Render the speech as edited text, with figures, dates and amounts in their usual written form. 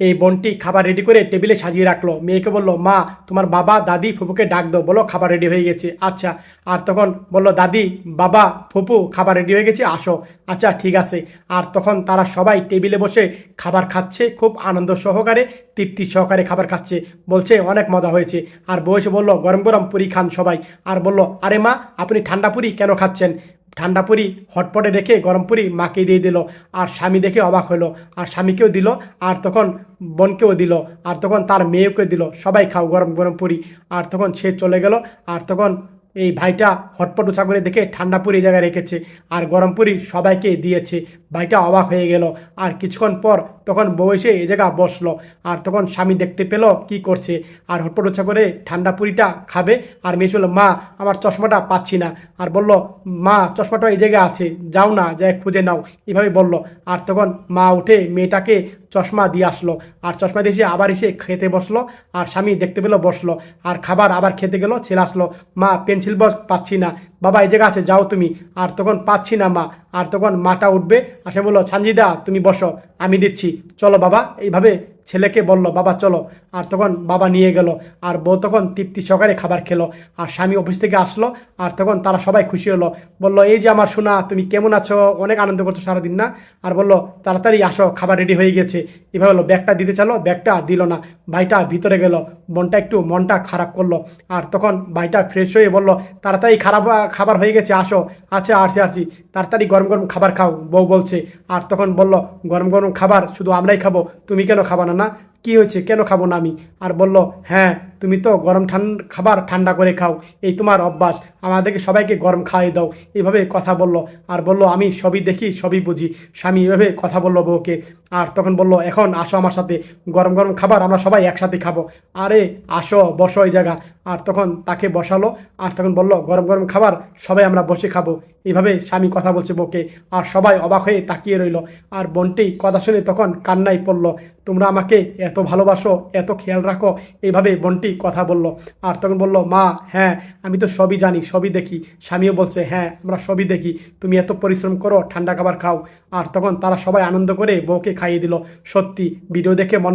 এই বোনটি খাবার রেডি করে টেবিলে সাজিয়ে রাখলো। মেয়েকে বলল, মা তোমার বাবা দাদি ফুপুকে ডাক দাও, বলো খাবার রেডি হয়ে গেছে। আচ্ছা। আর তখন বলল, দাদি বাবা ফুপু খাবার রেডি হয়ে গেছে, আসো। আচ্ছা ঠিক আছে। আর তখন তারা সবাই টেবিলে বসে খাবার খাচ্ছে, খুব আনন্দ সহকারে তৃপ্তি সহকারে খাবার খাচ্ছে, বলছে অনেক মজা হয়েছে। আর বউ এসে বলল, গরম গরম পুরি খান সবাই। আর বলল, আরে মা আপনি ঠান্ডা পুরি কেন খাচ্ছেন? ঠান্ডা পুরি হটপটে রেখে গরম পুরি মাকে দিয়ে দিল। আর স্বামী দেখে অবাক হলো, আর স্বামীকেও দিল, আর তখন বোনকেও দিল, আর তখন তার মেয়েকেও দিল, সবাই খাও গরম গরম পুরি। আর তখন সে চলে গেল। আর তখন এই ভাইটা হটপট উঁচা করে দেখে ঠান্ডা পুরি এই জায়গায় রেখেছে, আর গরম পুরি সবাইকে দিয়েছে। ভাইটা অবাক হয়ে গেল। আর কিছুক্ষণ পর তখন বউ এসে এই জায়গা বসলো। আর তখন স্বামী দেখতে পেল কি করছে, আর হটপট উঁচা করে ঠান্ডা পুরিটা খাবে। আর মেয়ে বলল, মা আমার চশমাটা পাচ্ছি না। আর বলল, মা চশমাটা এই জায়গায় আছে, যাও না যাই খুঁজে নাও, এভাবে বলল। আর তখন মা উঠে মেয়েটাকে চশমা দিয়ে আসলো। আর চশমা দিয়ে এসে আবার এসে খেতে বসলো। আর স্বামী দেখতে পেলো বসলো। আর খাবার আবার খেতে গেল, ছেলে আসলো, মা পেন্সিল বক্স পাচ্ছি না। বাবা এই জায়গা আছে, যাও তুমি। আর তখন পাচ্ছি না মা। আর তখন মাটা উঠবে, আসে বললো, সানজিদা তুমি বসো, আমি দিচ্ছি, চলো বাবা। এইভাবে ছেলেকে বলল, বাবা চলো। আর তখন বাবা নিয়ে গেল। আর বউ তখন তৃপ্তি সহকারে খাবার খেলো। আর স্বামী অফিস থেকে আসলো। আর তখন তারা সবাই খুশি হলো, বলল, এই যে আমার সোনা, তুমি কেমন আছো, অনেক আনন্দ করছো সারাদিন না? আর বলল, তাড়াতাড়ি আসো, খাবার রেডি হয়ে গেছে। এভাবে হলো, ব্যাগটা দিতে চালো, ব্যাগটা দিল না। ভাইটা ভিতরে গেল, বোনটা একটু মনটা খারাপ করলো। আর তখন ভাইটা ফ্রেশ হয়ে বলল, তাড়াতাড়ি খাবার হয়ে গেছে, আসো। আচ্ছা আসছি আসছি, তাড়াতাড়ি গরম গরম খাবার খাও, বউ বলছে। আর তখন বলল, গরম গরম খাবার শুধু আমরাই খাবো, তুমি কেন খাবা না? না কি হয়েছে, কেন খাবো না আমি? আর বলল, হ্যাঁ তুমি তো গরম খাবার ঠান্ডা করে খাও, এই তোমার অভ্যাস, আমাদেরকে সবাইকে গরম খাইয়ে দাও। এইভাবে কথা বলল। আর বলল, আমি সবই দেখি সবই বুঝি। স্বামী এভাবে কথা বলল বউকে। আর তখন বলল, এখন আসো আমার সাথে, গরম গরম খাবার আমরা সবাই একসাথে খাবো। আরে আসো, বসো এই জায়গা। আর তখন তাকে বসালো। আর তখন বলল, গরম গরম খাবার সবাই আমরা বসে খাবো। এইভাবে স্বামী কথা বলছে বউকে। আর সবাই অবাক হয়ে তাকিয়ে রইল। আর বোনটি কথা শুনে তখন কান্নায় পড়ল, তোমরা আমাকে এত ভালোবাসো, এত খেয়াল রাখো, এইভাবে বোনটি কথা বলল। আর তখন বলল, মা হ্যাঁ আমি তো সবই জানি, সবই দেখি। স্বামীও বলছে, হ্যাঁ আমরা সবই দেখি, তুমি এত পরিশ্রম করো, ঠান্ডা খাবার খাও। আর তখন তারা সবাই আনন্দ করে বউকে খাইয়ে দিল। সত্যি ভিডিও দেখে মন